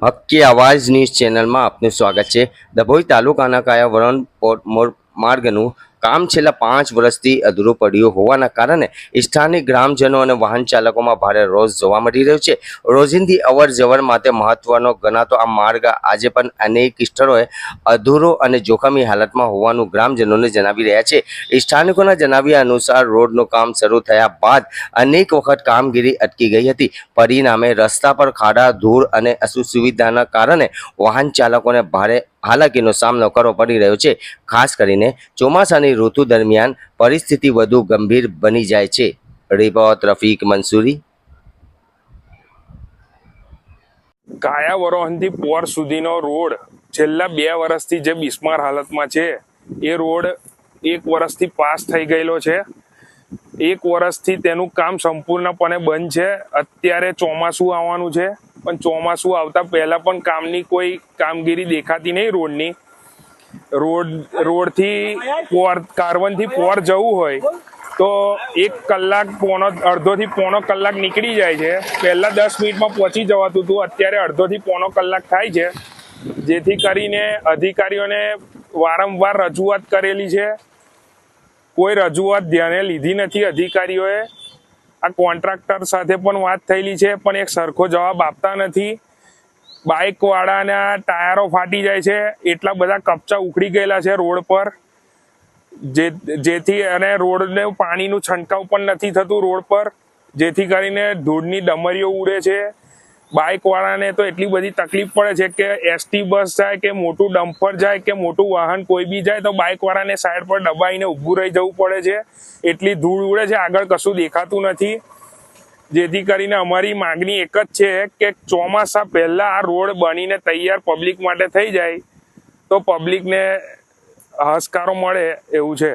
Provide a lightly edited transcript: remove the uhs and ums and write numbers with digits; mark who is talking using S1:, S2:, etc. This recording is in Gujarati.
S1: હક્કી આવાજ ન્યૂઝ ચેનલમાં આપનું સ્વાગત છે। ડભોઈ તાલુકાના કાયાવરણ માર્ગનું કામ છેલ્લા 5 વર્ષથી અધૂરું પડ્યું હોવાના કારણે સ્થાનિક ગ્રામજનો અને વાહન ચાલકોમાં ભારે રોષ જોવા મળી રહ્યો છે। રોજિંદી અવરજવર માટે મહત્વનો ગણાતો આ માર્ગ આજે પણ અનેક સ્થળોએ અધૂરો અને જોખમી હાલતમાં હોવાનું ગ્રામજનોને જણાવી રહ્યા છે। સ્થાનિકોના જણાવ્યા અનુસાર રોડનું કામ શરૂ થયા બાદ અનેક વખત કામગીરી અટકી ગઈ હતી। પરિણામે રસ્તા પર ખાડા, ધૂળ અને અસુવિધાના કારણે વાહન ચાલકોને ભારે હાલાકીનો સામનો કરવો પડી રહ્યો છે। ખાસ કરીને ચોમાસાની ઋતુ દરમિયાન પરિસ્થિતિ વધુ ગંભીર બની જાય છે। રિપોર્ટ રફીક મંસૂરી।
S2: કાયાવરોહનથી પોર સુધીનો રોડ છેલ્લા 2 વર્ષથી જે બિસ્માર હાલતમાં છે એ રોડ 1 વર્ષથી પાસ થઈ ગયેલો છે। 1 વર્ષથી તેનું કામ સંપૂર્ણપણે બંધ છે। અત્યારે ચોમાસું આવવાનું છે પણ ચોમાસું આવતા પહેલા પણ કામની કોઈ કામગીરી દેખાતી નહીં। રોડથી કારવનથી પોર જવું હોય તો 1 કલાક અડધોથી પોણો કલાક નીકળી જાય છે। પહેલા 10 મિનિટમાં પહોંચી જવાતું હતું, અત્યારે અડધોથી પોણો કલાક થાય છે। જેથી કરીને અધિકારીઓને વારંવાર રજૂઆત કરેલી છે, કોઈ રજૂઆત ધ્યાને લીધી નથી અધિકારીઓએ। આ કોન્ટ્રાક્ટર સાથે પણ વાત થયેલી છે પણ એક સરખો જવાબ આપતા નથી। બાઇક વાળાના ટાયરો ફાટી જાય છે, એટલા બધા કપચા ઉખડી ગયેલા છે રોડ પર, જેથી અને રોડને પાણીનું છંટકાવ પણ નથી થતું રોડ પર, જેથી કરીને ધૂળની ડમરીઓ ઉડે છે। બાઇક વાળાને તો એટલી બધી તકલીફ પડે છે કે એસટી બસ જાય કે મોટું ડમ્પર જાય કે મોટું વાહન કોઈ બી જાય તો બાઇક વાળાને સાઈડ પર દબાઈને ઊભું રહી જવું પડે છે। એટલી ધૂળ ઉડે છે, આગળ કશું દેખાતું નથી। જેથી કરીને અમારી માગણી એક જ છે કે ચોમાસા પહેલા આ રોડ બનીને તૈયાર પબ્લિક માટે થઈ જાય તો પબ્લિકને હાશકારો મળે એવું છે।